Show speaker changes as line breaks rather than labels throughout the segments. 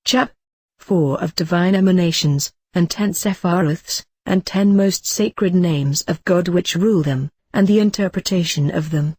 CHAP. 4 of divine emanations, and 10 sephiroths, and 10 most sacred names of God which rule them, and the interpretation of them.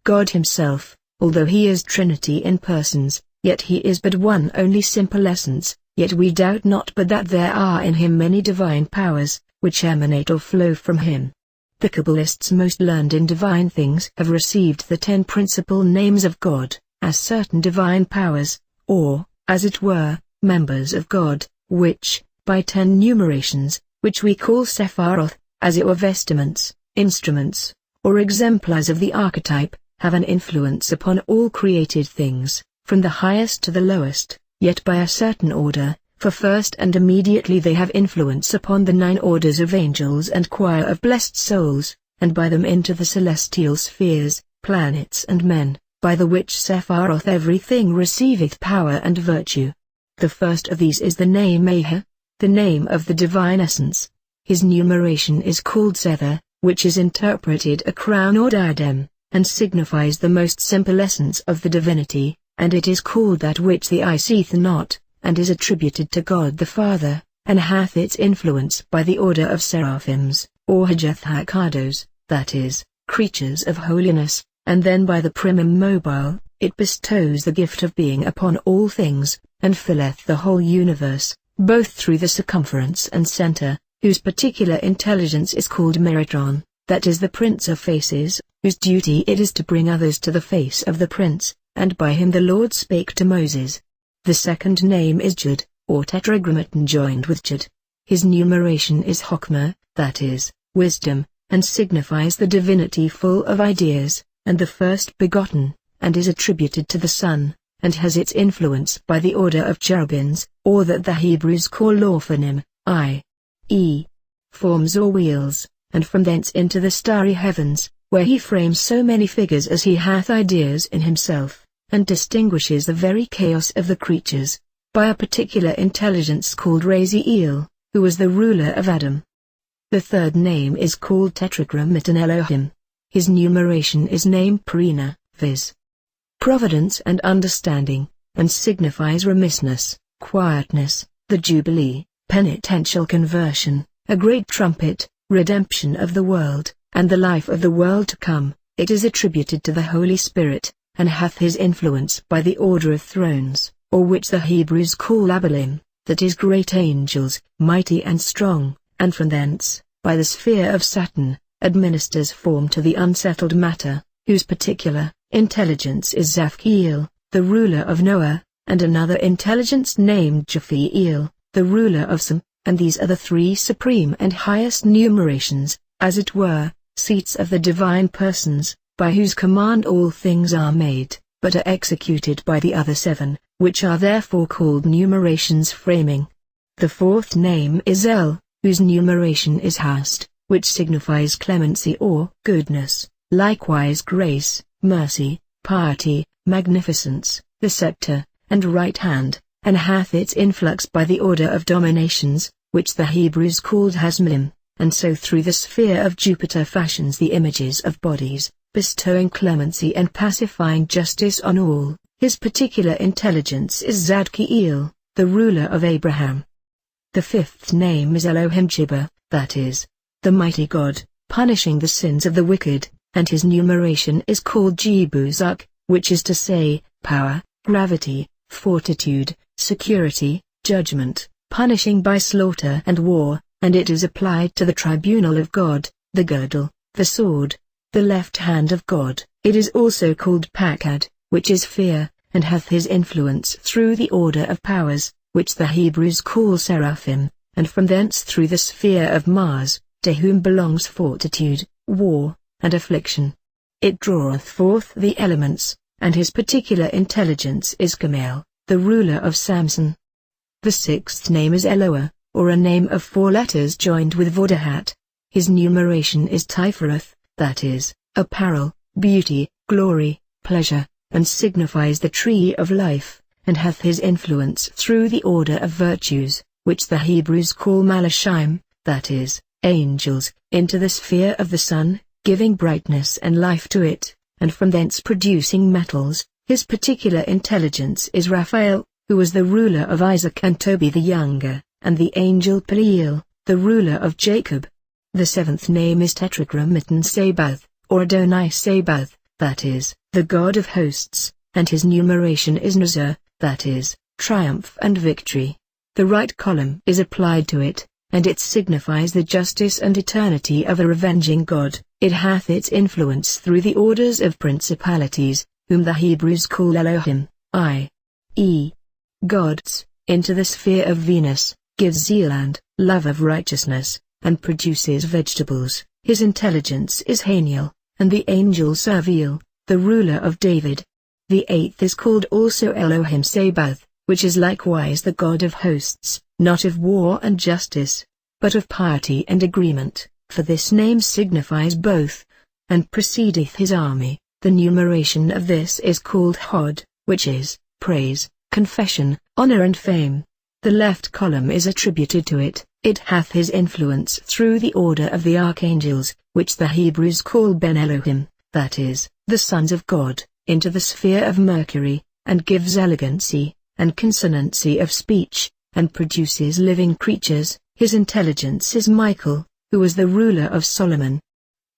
God himself, although he is Trinity in persons, yet he is but one only simple essence, yet we doubt not but that there are in him many divine powers, which emanate or flow from him. The Kabbalists most learned in divine things have received the 10 principal names of God, as certain divine powers, or, as it were, members of God, which, by 10 numerations, which we call Sephiroth, as it were vestments, instruments, or exemplars of the archetype, have an influence upon all created things, from the highest to the lowest, yet by a certain order, for first and immediately they have influence upon the 9 orders of angels and choir of blessed souls, and by them into the celestial spheres, planets and men, by the which Sephiroth everything receiveth power and virtue. The first of these is the name Aha, the name of the divine essence. His numeration is called Sether, which is interpreted a crown or diadem, and signifies the most simple essence of the divinity, and it is called that which the eye seeth not, and is attributed to God the Father, and hath its influence by the order of seraphims, or Hajjathakados, that is, creatures of holiness, and then by the primum mobile, it bestows the gift of being upon all things, and filleth the whole universe, both through the circumference and center, whose particular intelligence is called Meritron, that is the Prince of Faces, whose duty it is to bring others to the face of the Prince, and by him the Lord spake to Moses. The second name is Jud, or Tetragrammaton joined with Jud. His numeration is Chokmah, that is, wisdom, and signifies the divinity full of ideas, and the first begotten, and is attributed to the Son, and has its influence by the order of cherubims, or that the Hebrews call Lorphanim, i.e., forms or wheels, and from thence into the starry heavens, where he frames so many figures as he hath ideas in himself, and distinguishes the very chaos of the creatures, by a particular intelligence called Raziel, who was the ruler of Adam. The third name is called Tetragrammaton Elohim. His numeration is named Perina, viz. Providence and understanding, and signifies remissness, quietness, the jubilee, penitential conversion, a great trumpet, redemption of the world, and the life of the world to come. It is attributed to the Holy Spirit, and hath his influence by the order of thrones, or which the Hebrews call Abalim, that is great angels, mighty and strong, and from thence, by the sphere of Saturn, administers form to the unsettled matter, whose particular intelligence is Zaphkiel, the ruler of Noah, and another intelligence named Japhiel, the ruler of Sem, and these are the 3 supreme and highest numerations, as it were, seats of the divine persons, by whose command all things are made, but are executed by the other 7, which are therefore called numerations framing. The fourth name is El, whose numeration is Hast, which signifies clemency or goodness, likewise grace, mercy, piety, magnificence, the scepter, and right hand, and hath its influx by the order of dominations, which the Hebrews called Hasmim, and so through the sphere of Jupiter fashions the images of bodies, bestowing clemency and pacifying justice on all. His particular intelligence is Zadkiel, the ruler of Abraham. The fifth name is Elohim Jibba, that is, the mighty God, punishing the sins of the wicked, and his numeration is called Jebuzak, which is to say, power, gravity, fortitude, security, judgment, punishing by slaughter and war, and it is applied to the tribunal of God, the girdle, the sword, the left hand of God. It is also called Pakad, which is fear, and hath his influence through the order of powers, which the Hebrews call Seraphim, and from thence through the sphere of Mars, to whom belongs fortitude, war, and affliction. It draweth forth the elements, and his particular intelligence is Gamel, the ruler of Samson. The sixth name is Eloah, or a name of 4 letters joined with Vodahat. His numeration is Tiferath, that is, apparel, beauty, glory, pleasure, and signifies the tree of life, and hath his influence through the order of virtues, which the Hebrews call Malachim, that is, angels, into the sphere of the sun, giving brightness and life to it, and from thence producing metals. His particular intelligence is Raphael, who was the ruler of Isaac and Tobi the younger, and the angel Peliel, the ruler of Jacob. The seventh name is Tetragrammaton Sabaoth, or Adonai Sabaoth, that is, the God of hosts, and his numeration is Nazar, that is, triumph and victory. The right column is applied to it, and it signifies the justice and eternity of a revenging God. It hath its influence through the orders of principalities, whom the Hebrews call Elohim, i.e. gods, into the sphere of Venus, gives zeal and love of righteousness, and produces vegetables. His intelligence is Haniel, and the angel Serviel, the ruler of David. The eighth is called also Elohim Sabaoth, which is likewise the God of hosts, not of war and justice, but of piety and agreement, for this name signifies both, and precedeth his army. The numeration of this is called Hod, which is praise, confession, honor and fame. The left column is attributed to it. It hath his influence through the order of the archangels, which the Hebrews call Ben Elohim, that is, the sons of God, into the sphere of Mercury, and gives elegancy, and consonancy of speech, and produces living creatures. His intelligence is Michael, who was the ruler of Solomon.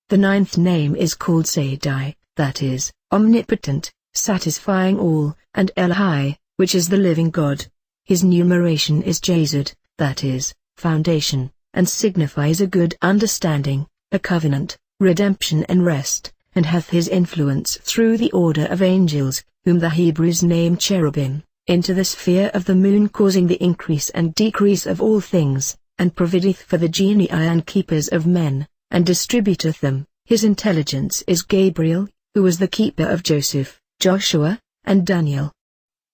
The ninth name is called Sadai, that is, omnipotent, satisfying all, and Elhai, which is the living God. His numeration is Jezud, that is, foundation, and signifies a good understanding, a covenant, redemption and rest, and hath his influence through the order of angels, whom the Hebrews name cherubim, into the sphere of the moon, causing the increase and decrease of all things, and provideth for the genii and keepers of men, and distributeth them. His intelligence is Gabriel, who was the keeper of Joseph, Joshua, and Daniel.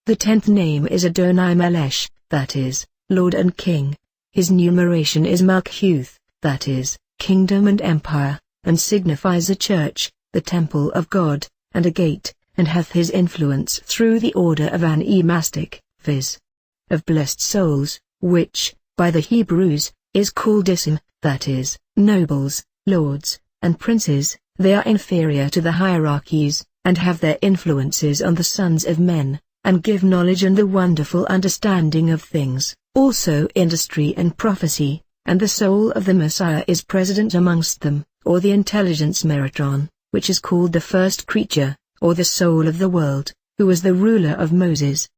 The 10th name is Adonai Melech, that is, Lord and King. His numeration is Malkuth, that is, kingdom and empire, and signifies a church, the temple of God, and a gate, and hath his influence through the order of an emastic, viz. of blessed souls, which, by the Hebrews, is called Isim, that is, nobles, lords, and princes. They are inferior to the hierarchies, and have their influences on the sons of men, and give knowledge and the wonderful understanding of things, also industry and prophecy, and the soul of the Messiah is president amongst them, or the intelligence Meritron, which is called the first creature, or the soul of the world, who was the ruler of Moses.